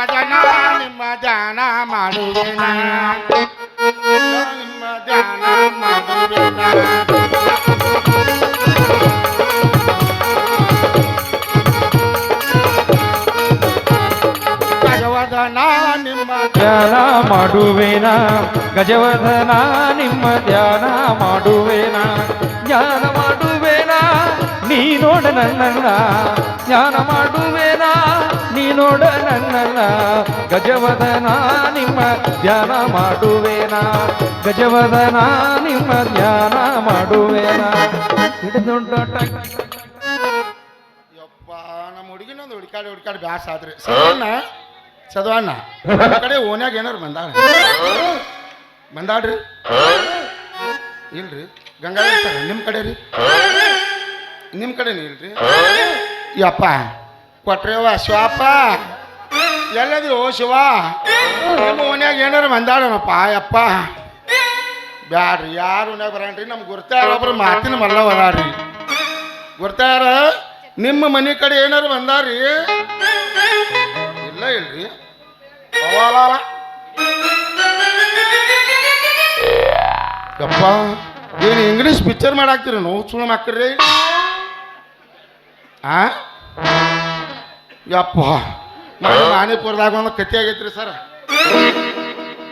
ಗಜವದನ ನಿಮ್ಮ ಧ್ಯಾನ ಮಾಡುವೆನ ನಿಮ್ಮ ಧ್ಯಾನ ಮಾಡುವೆನ ಗಜವದನ ನಿಮ್ಮ ಧ್ಯಾನ ಮಾಡುವೆನ ಗಜವದನ ನಿಮ್ಮ ಧ್ಯಾನ ಮಾಡುವೆನ ಧ್ಯಾನ ಮಾಡುವೆನ ನೀ ನೋಡ ನನ್ನನ್ನ ಧ್ಯಾನ ಮಾಡುವೆನ ನೀ ನೋಡ ನನ್ನನ್ನ ಗಜವದನ ನಿಮ್ಮ ಧ್ಯಾನ ಮಾಡುವೆನ ಗಜವದನ ನಿಮ್ಮ ಧ್ಯಾನ ಮಾಡುವೆನ ಹಿಡಿದುಂಟ ಯಪ್ಪ ನಮ್ಮ ಹುಡುಗಿನೊಂದು ಹುಡುಕಾಡಿ ಬ್ಯಾಸ ಆದ್ರಿ ಚದವಣ್ಣ ಕಡೆ ಓನ್ಯಾಗ ಏನಾರು ಬಂದಾಡ್ರಿ ಇಲ್ರಿ ಗಂಗಾಧರ ಸರ್ ನಿಮ್ಮ ಕಡೆ ರೀ ನಿಮ್ಮ ಕಡೆನೇ ಇಲ್ರಿ ಯಪ್ಪ ಕೊಟ್ರೇವ ಶಿವಪ್ಪ ಎಲ್ಲದಿ ಓ ಶಿವ ನಿಮ್ಮ ಓನ್ಯಾಗ ಏನಾರು ಬಂದಾಡನಪ್ಪ ಯಪ್ಪ ಬ್ಯಾಡ್ರಿ ಯಾರು ಓನ್ಯಾಗ ಬರಣ್ರಿ ನಮ್ಗೆ ಗುರ್ತಾರ ಒಬ್ರು ಮಾತಿನ ಮಲ್ಲ ಅದಾಡ್ರಿ ಗುರ್ತಾರ ನಿಮ್ಮ ಮನೆ ಕಡೆ ಏನಾರು ಬಂದಾರಿ ಇಲ್ಲ ಇಲ್ರಿ ಯಪ್ಪ ಏನು ಇಂಗ್ಲೀಷ್ ಪಿಕ್ಚರ್ ಮಾಡಾಕ್ತೀರಿ ನೋವು ಸುಳ್ಳು ಮಕ್ಕಳ್ರಿ ಆ ಯಪ್ಪ ಮಾಣಿಪುರದಾಗ ಒಂದು ಕತೆ ಆಗೈತ್ರಿ ಸರ್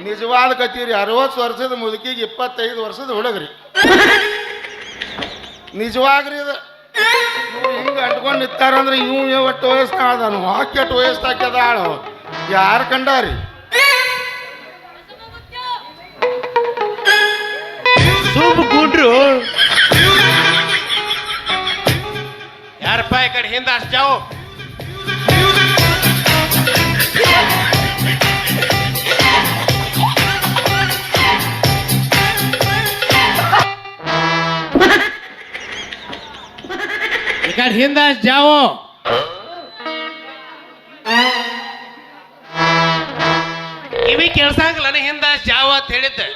ನಿಜವಾದ ಕತೆ ರೀ 60 ವರ್ಷದ ಮುದುಕಿಗೆ 25 ವರ್ಷದ ಹುಡುಗ್ರಿ ನಿಜವಾಗ್ರಿ ಇದು ಇವು ಹಿಂಗೆ ಅಂಟ್ಕೊಂಡು ನಿಂತಾರಂದ್ರೆ ಇವು ಒಟ್ಟು ವಯಸ್ಸು ಅದಾನು ಹಾಕಿ ವಯಸ್ಸು ಹಾಕ್ಯದಾಳು ಯಾರು ಕಂಡಾರಿ ಗುಂಡ್ರು ಯಾರಪ್ಪ ಈ ಕಡೆ ಹಿಂದೆ ಅಷ್ಟು ಜಾವು ಈ ಕಡೆ ಹಿಂದೆ ಅಷ್ಟು ಜಾವು ಕಿವಿ ಕೇಳ್ಸಂಗಿಲ್ಲ ಹಿಂದ ಜಾವ ಅಂತ ಹೇಳಿದ್ದೆ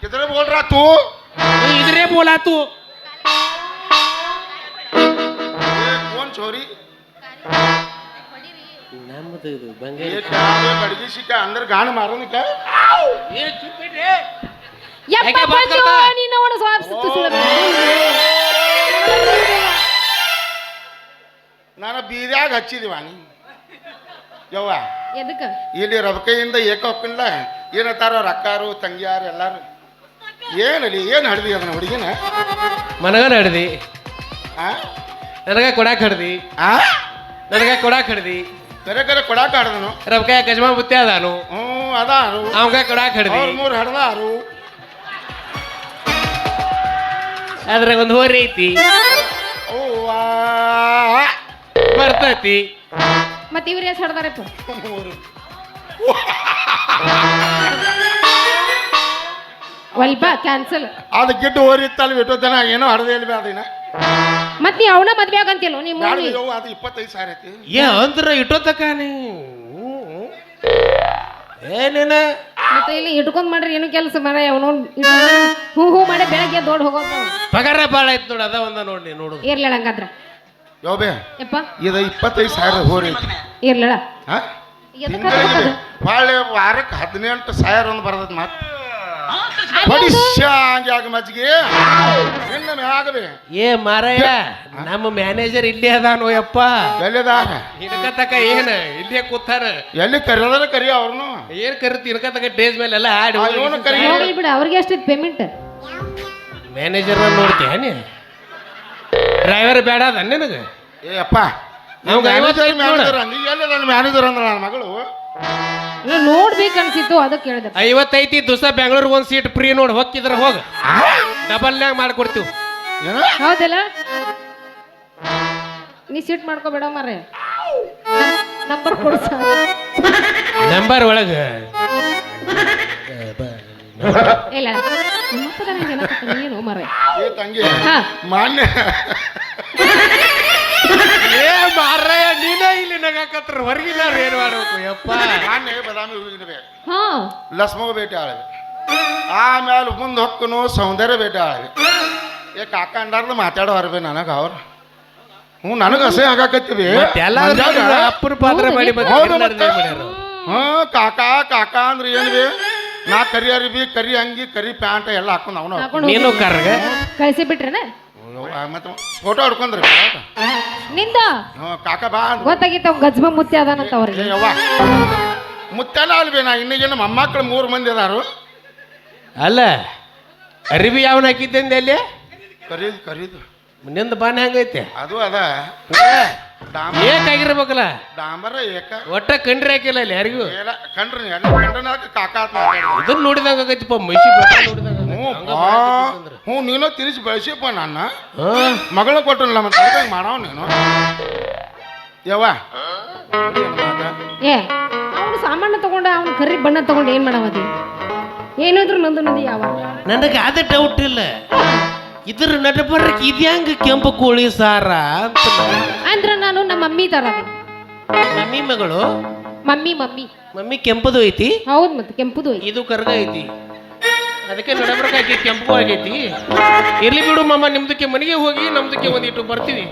किधर बोल रहा तू इधरे बोला तू कौन छोरी ನಮ್ಮದು ಇದು ये क्या है बड़गी सी का अंदर गान मारो क्या ये चुप रे ಯಪ್ಪ ಬಂದು ನೀನು ಅವನ ಸ್ವಾಪ್ಸಿತ್ತು ಸುಳ್ಳು ನಾನು ಬೀದ್ಯಾಗ ಹಚ್ಚಿದಿ ವಾಣಿ ಯವ್ವ ಎದಕ್ಕ ಇಲ್ಲಿ ರೊಕ್ಕಯಿಂದ ಏಕ ಹೊಕ್ಕಿಲ್ಲ ಏನತ್ತಾರ ಅವ್ರ ಅಕ್ಕಾರು ತಂಗಿಯಾರು ಎಲ್ಲಾರು ಏನಲ್ಲಿ ಏನು ಹಡ್ದಿ ಅದನ್ನ ಹುಡುಗಿನ ಮನಗನ ಹಿಡ್ದಿ ಆ ನನಗ ಕೊಡಾಕ್ ಹಿಡ್ದಿ ಆ ನನಗ ಕೊಡಾಕ್ ಹಿಡ್ದಿ ಕರೆ ಕರೆ ಕೊಡಾಕ ಹಡ್ದನು ರೊಕ್ಕ ಗಜಮಾ ಬುತ್ತಿ ಅದಾನು ಅದಾರು ಅವಂಗ ಕೊಡಾಕ್ ಹಿಡ್ದಿ ಅವ್ರ ಮೂರು ಹಡ್ದಾರು ಅದ್ರಾಗ ಒಂದು ಹೋರಿ ಐತಿ ಅವ್ವಾ ಬರ್ತೈತಿ ಮತ್ತೆ ಇವ್ರು ಎಷ್ಟು ಹಡ್ದಾರಪ್ಪ ಸ್ವಲ್ಪ ಕ್ಯಾನ್ಸಲ್ ಅದು ಗಿಟ್ಟು ಓರಿತ್ತಲ್ಲಿ ಬಿಟ್ಟೋದನ ಏನೋ ಹಡ್ದೇ ಇಲ್ಲ ಅದಿನ ಮತ್ ನೀ ಅವನ ಮದ್ವೆ ಆಗಂತಿಲ್ಲ ನಿಮ್ಮ ಅದು 25,000 ಐತಿ ಏ ಅಂದ್ರ ಇಟ್ಟೋತಕ ನೀ ಏನೇನ ಮತ್ತೆ ಇಲ್ಲಿ ಇಟ್ಕೊಂಡ್ ಮಾಡ್ರಿ ಏನು ಕೆಲಸ ಮಾರ ಅವನು ಹೂ ಹೂ ಮಾಡಿ ಬೆಳಗ್ಗೆ ದೊಡ್ಡ ಹೋಗೋದು ಪಗಾರ ಭಾಳ ಐತಿ ನೋಡು ಅದ ಒಂದ ನೋಡಿ ನೋಡುದು ಇರ್ಲಿಲ್ಲ ಹಂಗಾದ್ರ ಯೋಬೆ ಯಪ್ಪ ಇದು 25,000 ಹೋರಿ ಐತಿ ಇರ್ಲಿಲ್ಲ ಹಾ ಹೊಳ್ಳಿ ವಾರಕ್ಕೆ 18,000 ಒಂದು ಬರ್ತೈತಿ ಮಾತು ಬಡಿಸ್ಯಾಗ ಮಜ್ಜಿಗೆ ನಿನ್ನ ಮ್ಯಾಗಬೇ ಏ ಮಾರಯ್ಯ ನಮ್ಮ ಮ್ಯಾನೇಜರ್ ಇಲ್ಲೇ ಅದಾನು ಯಪ್ಪ ಎಲ್ಲಿದಾರ ಇನ್ಕತಕ ಏನ ಇಲ್ಲೇ ಕೂತಾರ ಎಲ್ಲಿ ಕರೆಯೋದ್ರ ಕರಿ ಅವ್ರನ್ನು ಏನ್ ಕರಿತಿ ಇನ್ಕತಕ ಸ್ಟೇಜ್ ಮೇಲೆ ಎಲ್ಲ ಆಡಿ ಇವನು ಕರಿ ಹೋಗ್ಲಿ ಬಿಡ ಅವ್ರಿಗೆ ಎಷ್ಟಿತ್ತು ಪೇಮೆಂಟ್ ಮ್ಯಾನೇಜರ್ ನೋಡ್ತೀಯ ನೀ ಡ್ರೈವರ್ ಬೇಡ ಅದ ನಿನಗೆ ಏ ಅಪ್ಪ ನಾವು ಮ್ಯಾನೇಜರ್ ಅಂದಿ ಎಲ್ಲಿ ನನ್ನ ಮ್ಯಾನೇಜರ್ ಅಂದ್ರ ನನ್ನ ಮಗಳು ನೋಡ್ಬೇಕನ್ಸಿತ್ತು ಅದಕ್ಕೆ ಕೇಳಿದೆ 55 ದಿವಸ ಬೆಂಗಳೂರಿಗೆ ಒಂದು ಸೀಟ್ ಫ್ರೀ ನೋಡಿ ಹೋಗಿದ್ರ ಹೋಗ ಡಬಲ್ನ್ಯಾಗ ಮಾಡ್ಕೊಡ್ತೀವಿ ಏನ ಹೌದಲ್ಲ ನೀ ಸೀಟ್ ಮಾಡ್ಕೋಬೇಡ ಮಾರ್ರೆ ನಂಬರ್ ಕೊಡ್ಸ ನಂಬರ್ ಒಳಗ ಇಲ್ಲ ಏನು ಮಾರ್ರೆ ಏ ತಂಗಿ ಹಾ ಮಾನ್ಯ ಏ ಮಾರಯ್ಯ ನೀನೇ ಇಲ್ಲಿ ನಗಾಕತ್ರ ಹೊರಗಿನಾರು ಏನು ಮಾಡ್ಬೇಕು ಯಪ್ಪ ಮಾನ್ಯ ಬದಾಮಿ ಹೋಗಿದ್ವಿ ಹಾ ಲಸ್ಮಗ ಭೇಟಿ ಆಳಿವೆ ಆಮೇಲೆ ಮುಂದೆ ಹೊಕ್ಕನು ಸೌಂದರ್ಯ ಭೇಟಿ ಆಳಿವೆ ಏ ಕಾಕ ಅಂಡಾರ್ದು ಮಾತಾಡೋ ಅರ್ಬೆ ನನಗೆ ಅವ್ರು ಹ್ಞೂ ನನಗೆ ಅಸಹ್ಯ ಆಗಾಕತ್ತೀವಿ ಅಪ್ಪನ ಪಾತ್ರ ಮಾಡಿ ಹೌದು ಮತ್ತೆ. ಕಾಕಾ ಕಾಕಾ ಅಂದ್ರೆ ಏನ್ವಿ ನಾ ಕರಿ ಅರಿಬಿ ಕರಿ ಅಂಗಿ ಕರಿ ಪ್ಯಾಂಟ್ ಎಲ್ಲ ಹಾಕೊಂಡು ಅವನು ಹಾಕೊಂಡು ನೀನು ಕರ್ಗ ಕಳಿಸಿ ಬಿಟ್ರೇನ ಮತ್ತೆ ಫೋಟೋ ಹೊಡ್ಕೊಂಡ್ರಿ ನಿಂದ ಹ್ಞೂ ಕಾಕಾ ಬಾ ಅಂದ್ರು. ಗೊತ್ತಾಗಿತ್ತು ಅವ್ನು ಗಜ್ಬ ಮುತ್ತಿ ಅದಾನಂತ ಅವ್ರಿಗೆ ಏ ಯವ್ವ ಮುತ್ತೆಲ್ಲ ಅಲ್ವೇ ನಾ ಇನ್ನೀಗೇನು ಮೊಮ್ಮಕ್ಕಳು 3 ಮಂದಿ ಅದಾರು ಅಲ್ಲ ಅರಿಬಿ ಯಾವನ ಹಾಕಿದ್ದೆ ಅಲ್ಲಿ ಕರೀದು ಕರೀದು ನಿಂದ ಬಾನೆ ಹಂಗೈತೆ ಅದು ಅದ ಏಕಾಗಿರ್ಬೇಕಲ್ಲ ಡಾಂಬರ ಏಕ ಒಟ್ಟ ಕಂಡ್ರಿ ಹಾಕಿಲ್ಲ ಅಲ್ಲಿ ಯಾರಿಗೂ ಎಲ್ಲ ಕಂಡ್ರಿ ಎಲ್ಲ ಕಂಡ್ರನಾಕ ಕಾಕಾ ಅಂತ ಮಾತಾಡಿದ್ರು. ಇದನ್ನ ನೋಡಿದಂಗ ಆಗೈತಿಪ್ಪ ಮೈಸಿ ನೋಡಿದಂಗ ಹ್ಞೂ ನೀನು ತಿನ್ನಿಸಿ ಬೆಳೆಸಿಪ್ಪ ನನ್ನ ಮಗಳನ್ನ ಕೊಟ್ಟನಲ್ಲ ಮತ್ತೆ ಅದಕ್ಕೆ ಮಾಡವ್ ನೀನು ಯವ್ವ ಏ ಅವನು ಸಾಮಾನು ತಗೊಂಡ ಅವ್ನು ಕರಿ ಬಣ್ಣ ತಗೊಂಡು ಏನ್ ಮಾಡವದಿ ಏನಾದ್ರು ನಂದು ನದಿ ಯಾವ ನನಗೆ ಅದೇ ಡೌಟ್ ಇಲ್ಲ ಇದ್ರ ನಡಬರಕ್ಕೆ ಇದ್ಯಾಂಗ ಕೆಂಪು ಕೋಳಿ ಸಾರ ಅಂತ ಅಂದ್ರ ನಾನು ನಮ್ಮ ಮಮ್ಮಿ ತರ ಮಮ್ಮಿ ಮಗಳು ಮಮ್ಮಿ ಮಮ್ಮಿ ಕೆಂಪದು ಐತಿ ಹೌದ್ ಮತ್ತೆ ಕೆಂಪುದು ಐತಿ ಇದು ಕರ್ಗ ಐತಿ ಅದಕ್ಕೆ ನಡಬರಕ್ಕೆ ಆಕಿ ಕೆಂಪು ಆಗೈತಿ ಇರ್ಲಿ ಬಿಡು ಮಾಮ ನಿಮ್ದಕ್ಕೆ ಮನೆಗೆ ಹೋಗಿ ನಮ್ದಕ್ಕೆ ಒಂದಿಟ್ಟು ಬರ್ತೀವಿ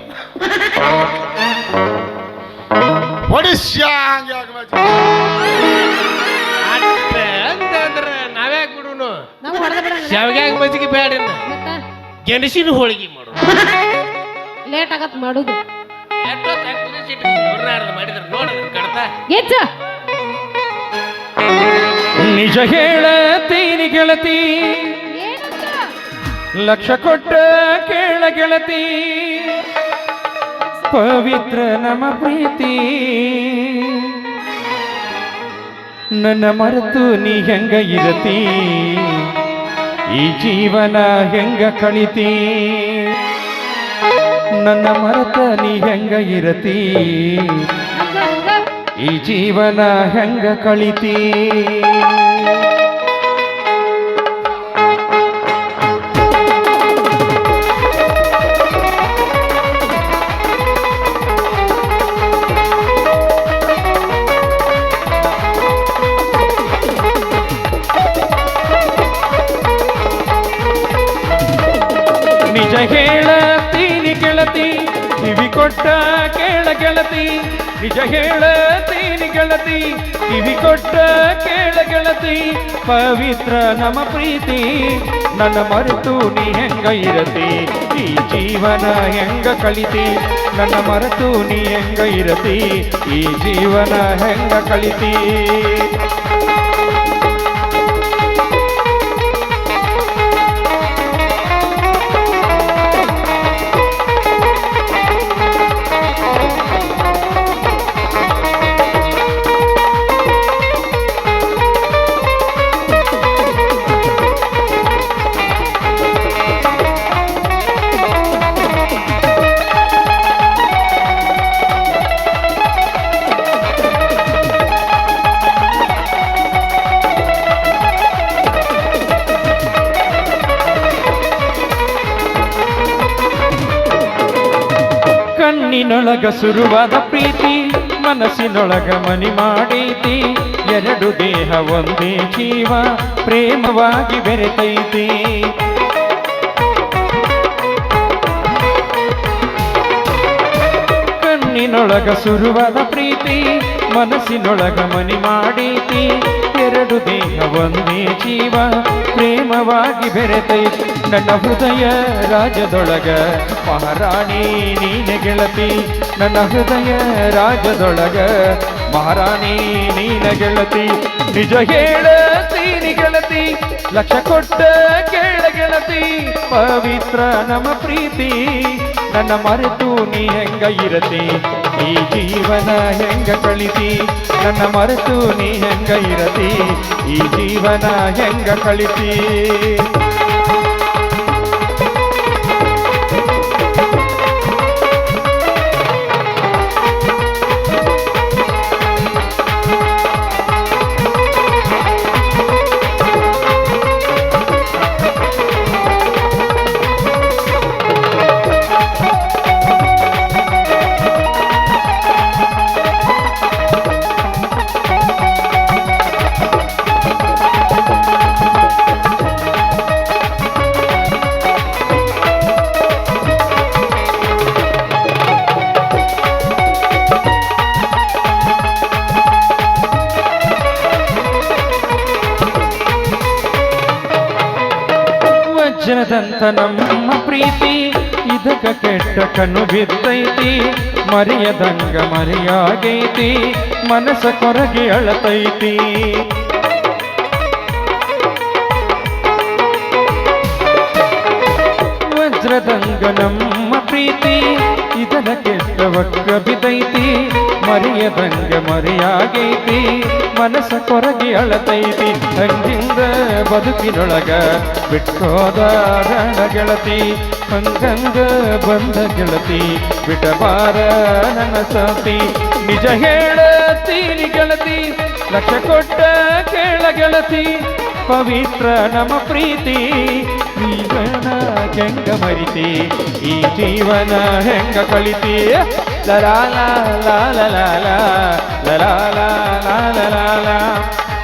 ಅಂತಂದ್ರ ನಾವ್ಯಾಕೆ ಬಿಡುನು ನಾವು ಹೊಡೆದ ಬಿಡ ಶಾವಿಗೆ ಮಜ್ಜಿಗೆ ಬೇಡ ಮತ್ತ ಗೆಣಸಿನ ಹೋಳಿಗೆ ಮಾಡು ಲೇಟ್ ಆಗತ್ ಮಾಡುದು ಮಾಡಿದ್ರ ನೋಡಿದ್ರ ಕಡ್ತ ಗೆಜ್ಜ ನಿಜ ಹೇಳತೀನಿ ಗೆಳತಿ ಏನಂತ ಲಕ್ಷ ಕೊಟ್ಟ ಕೇಳ ಗೆಳತಿ ಪವಿತ್ರ ನಮ್ಮ ಪ್ರೀತಿ ನನ್ನ ಮರೆತು ನೀ ಹೆಂಗ ಇರತಿ ಈ ಜೀವನ ಹೆಂಗ ಕಳಿತಿ ನನ್ನ ಮರೆತ ನೀ ಹೆಂಗ ಇರತಿ ಹಂಗ ಹಂಗ ಈ ಜೀವನ ಹೆಂಗ ಕಳಿತಿ ನಿಜ ಹೇಳತೀನಿ ಗೆಳತಿ ಕಿವಿ ಕೊಟ್ಟ ಕೇಳ ಗೆಳತಿ ನಿಜ ಹೇಳತೀನಿ ಗೆಳತಿ ಕಿವಿ ಕೊಟ್ಟ ಕೇಳ ಗೆಳತಿ ಪವಿತ್ರ ನಮ್ಮ ಪ್ರೀತಿ ನನ್ನ ಮರೆತು ನೀ ಹೆಂಗ ಇರತಿ ಈ ಜೀವನ ಹೆಂಗ ಕಳಿತಿ ನನ್ನ ಮರೆತು ನೀ ಹೆಂಗ ಇರತಿ ಈ ಜೀವನ ಹೆಂಗ ಕಳಿತಿ ಕಣ್ಣಿನೊಳಗ ಸುರುವಾದ ಪ್ರೀತಿ ಮನಸ್ಸಿನೊಳಗ ಮನಿ ಮಾಡೈತಿ ಎರಡು ದೇಹ ಒಂದೇ ಜೀವ ಪ್ರೇಮವಾಗಿ ಬೆರೆತೈತಿ ಕಣ್ಣಿನೊಳಗ ಸುರುವಾದ ಪ್ರೀತಿ ಮನಸ್ಸಿನೊಳಗ ಮನಿ ಮಾಡೈತಿ ಎರಡು ದೇಹ ಒಂದೇ ಜೀವ ಪ್ರೇಮವಾಗಿ ಬೆರೆತೈತಿ ನನ್ನ ಹೃದಯ ರಾಜದೊಳಗ ಮಹಾರಾಣಿ ನೀನೆ ಗೆಳತಿ ನನ್ನ ಹೃದಯ ರಾಜದೊಳಗ ಮಹಾರಾಣಿ ನೀನೆ ಗೆಳತಿ ನಿಜ ಹೇಳತೀನಿ ಗೆಳತಿ ಲಕ್ಷ ಕೊಟ್ಟ ಕೇಳ ಗೆಳತಿ ಪವಿತ್ರ ನಮ್ಮ ಪ್ರೀತಿ ನನ್ನ ಮರೆತು ನೀ ಹೆಂಗ ಇರತಿ ಈ ಜೀವನ ಹೆಂಗ ಕಳಿತಿ ನನ್ನ ಮರೆತು ನೀ ಹೆಂಗ ಇರತಿ ಈ ಜೀವನ ಹೆಂಗ ಕಳಿತಿ ವಜ್ರದಂತ ನಮ್ಮ ಪ್ರೀತಿ ಇದಕ್ಕ ಕೆಟ್ಟ ಕಣ್ಣು ಬಿದ್ದೈತಿ ಮರೆಯದಂಗ ಮರೆಯಾಗೈತಿ ಮನಸ್ಸ ಕೊರಗೆ ಅಳತೈತಿ ವಜ್ರದಂಗ ನಮ್ಮ ಪ್ರೀತಿ ಇದರ ಕೆಟ್ಟ ಒಕ್ಕ ಬಿದ್ದೈತಿ ಮರೆಯದಂಗ ಮರೆಯಾಗೈತಿ ಮನಸ್ಸ ಕೊರಗಿ ಅಳತೈತಿ ಹಂಗಿಂದ ಬದುಕಿನೊಳಗ ಬಿಟ್ಟೋದ ರಣ ಗೆಳತಿ ಹಂಗಂಗ ಬಂದ ಗೆಳತಿ ಬಿಟಬಾರ ನನ್ನ ಸಾತಿ ನಿಜ ಹೇಳತೀರಿ ಗೆಳತಿ ಲಕ್ಷ ಕೊಟ್ಟ ಕೇಳ ಗೆಳತಿ ಪವಿತ್ರ ನಮ್ಮ ಪ್ರೀತಿ ಜೀವನ ಹೆಂಗ ಮರಿತಿ ಈ ಜೀವನ ಹೆಂಗ ಕಳಿತಿ ಲಲಾಲ ಲಾಲ ಲಾಲ ಲಲಾಲ ಲಾಲ ಲಾಲ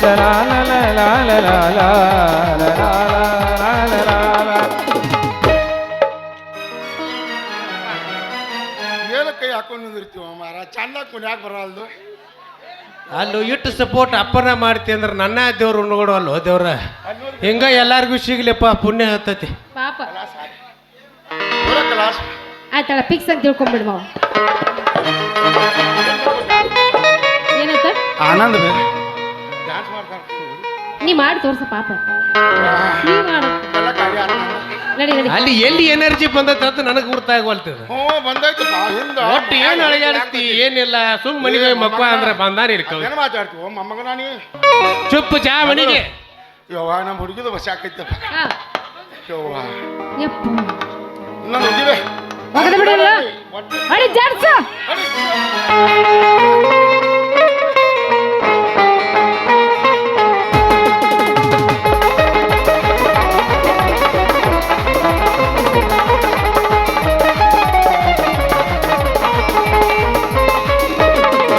ಲಲಾಲ ಲಾಲ ಲಾಲ ಲಲಾಲ ಲಾಲ ಲಾಲ. ಏನು ಕೈ ಹಾಕೊಂಡು ನಿಂದಿರ್ತೀವ ಮಾರ ಚಂದ ಕುಣ್ಯಾಕ ಬರಲ್ದು ಅಲ್ಲೂ ಇಟ್ಟು ಸಪೋರ್ಟ್ ಅಪ್ಪನ ಮಾಡ್ತಿ ಅಂದ್ರೆ ನನ್ನ ದೇವ್ರು ನೋಡೋಲ್ವ ದೇವ್ರ ಹಿಂಗ ಎಲ್ಲಾರ್ಗೂ ಸಿಗ್ಲಿಪ್ಪ ಪುಣ್ಯ ಹತ್ತತಿ ಪಾಪ ಕ್ಲಾಸ್ ಆಯ್ತಳ ಫಿಕ್ಸ್ ಅಂತ ತಿಳ್ಕೊಂಬಿಡ್ ಮಾವ ಏನಂತ ಆನಂದ ಬೇರೆ ಡ್ಯಾನ್ಸ್ ಮಾಡ್ತಾರೆ ನೀ ಮಾಡಿ ತೋರ್ಸ ಪಾಪ ನೀ ಮಾಡು ಎಲ್ಲ ಕಾರ್ಯ ನಡಿ ನಡಿ ಅಲ್ಲಿ ಎಲ್ಲಿ ಎನರ್ಜಿ ಬಂದೈತೆ ಅಂತ ನನಗೆ ಗುರ್ತಾಗವಲ್ತದ ಹ್ಞೂ ಬಂದೈತಿ ಹಿಂದ ಒಟ್ಟು ಏನ್ ಅಳಗಾಡಿಸ್ತಿ ಏನಿಲ್ಲ ಸುಮ್ ಮನಿಗೆ ಹೋಗಿ ಮಕ್ಕಳ ಅಂದ್ರೆ ಬಂದಾರ ಇರ್ಕವ ಏನು ಮಾತಾಡ್ತೀವ ಮೊಮ್ಮಗ ನಾನಿ ಚುಪ್ಪು ಚಾ ಮನಿಗೆ ಯವ್ವ ನಮ್ಮ ಹುಡುಗಿದು ಬಸ್ ಹಾಕೈತಪ್ಪ ಹಾ ಯವ್ವ ಯಪ್ಪ ನಾನು ಹೋಗಿವೆ ಒಗದ ಬಿಡಲ್ಲ ಅಡಿ ಜಾಡ್ಸ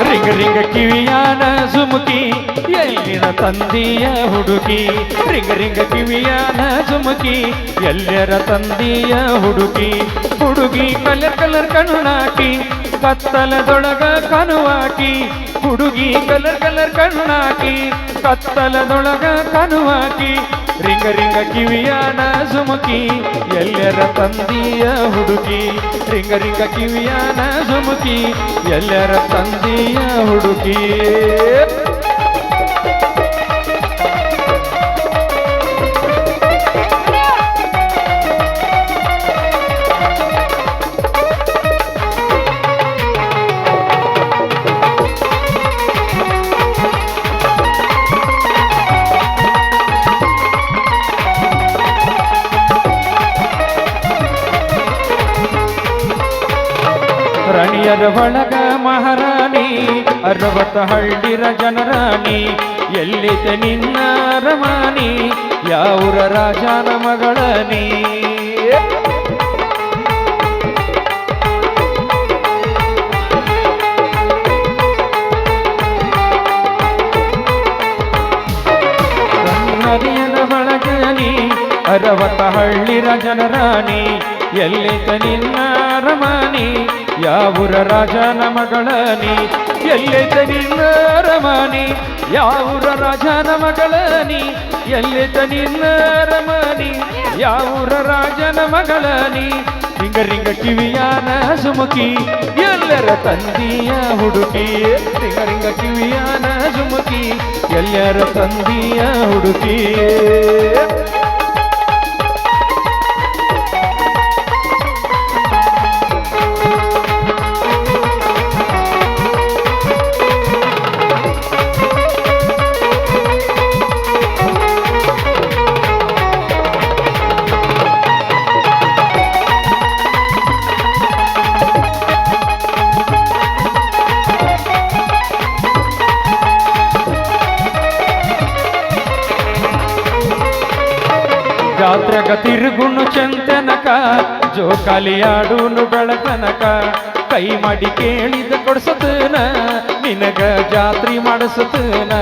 ರಿಂಗ ರಿಂಗ ಕಿವಿಯಾನ ಸುಮುಕಿ ಎಲ್ಲಿನ ತಂದೆಯ ಹುಡುಗಿ ರಿಂಗ ರಿಂಗ ಕಿವಿಯಾನ ಸುಮುಕಿ ಎಲ್ಲರ ತಂದೆಯ ಹುಡುಗಿ ಹುಡುಗಿ ಕಲರ್ ಕಲರ್ ಕಣ್ಣಾಕಿ ಕತ್ತಲದೊಳಗ ಕನುವಾಕಿ ಹುಡುಗಿ ಕಲರ್ ಕಲರ್ ಕಣ್ಣಾಕಿ ಕತ್ತಲದೊಳಗ ಕನುವಾಕಿ ರಿಂಗ ರಿಂಗ ಕಿವಿಯಾನ ಸುಮುಕಿ ಎಲ್ಲರ ತಂದೆಯ ಹುಡುಗಿ ರಿಂಗ ರಿಂಗ ಕಿವಿಯಾನ ಸುಮುಕಿ ಎಲ್ಲರ ತಂದೆಯ ಹುಡುಗಿ ರಾಣಿಯರ ಒಳಗ ಮಹಾರಾಣಿ 60 ಹಳ್ಳಿರ ಜನರಾಣಿ ಎಲ್ಲಿದೆ ನಿನ್ನ ರಮಾನಿ ಯಾವೂರ ರಾಜನ ಮಗಳನಿ ರಾಣಿಯರ ಒಳಗ ನೀ 60 ಹಳ್ಳಿರ ಜನರಾಣಿ ಎಲ್ಲಿದೆ ನಿನ್ನ ರಮಾನಿ ಯಾವೂರ ರಾಜನ ಮಗಳನಿ ಎಲ್ಲಿದ್ದ ನಿನ್ನ ರಮಣಿ ಯಾವೂರ ರಾಜನ ಮಗಳನಿ ಎಲ್ಲಿದ್ದ ನಿನ್ನ ರಮಣಿ ಯಾವೂರ ರಾಜನ ಮಗಳನಿ ರಿಂಗ ರಿಂಗ ಕಿವಿಯಾನ ಸುಮುಕಿ ಎಲ್ಲರ ತಂದೆಯ ಹುಡುಗಿ ರಿಂಗ ರಿಂಗ ಕಿವಿಯಾನ ಸುಮುಕಿ ಎಲ್ಲರ ತಂದೆಯ ಹುಡುಗಿ ಜಾತ್ರೆಗ ತಿರುಗುನು ಚಂತನಕ ಜೋಕಾಲಿ ಆಡೂನು ಬೆಳತನಕ ಕೈ ಮಾಡಿ ಕೇಳಿದ ಕೊಡ್ಸತನ ನಿನಗ ಜಾತ್ರಿ ಮಾಡಿಸತನ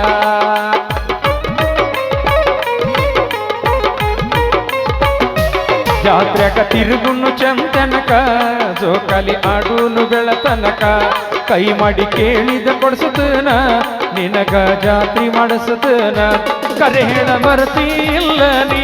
ಜಾತ್ರೆಗ ತಿರುಗುನು ಚಂತನಕ ಜೋಕಾಲಿ ಆಡೂನು ಬೆಳತನಕ ಕೈ ಮಾಡಿ ಕೇಳಿದ ಕೊಡ್ಸತನ ನಿನಗ ಜಾತ್ರಿ ಮಾಡಿಸತನ ಕರೆ ಹೇಳ ಬರ್ತಿಲ್ಲ ನೀ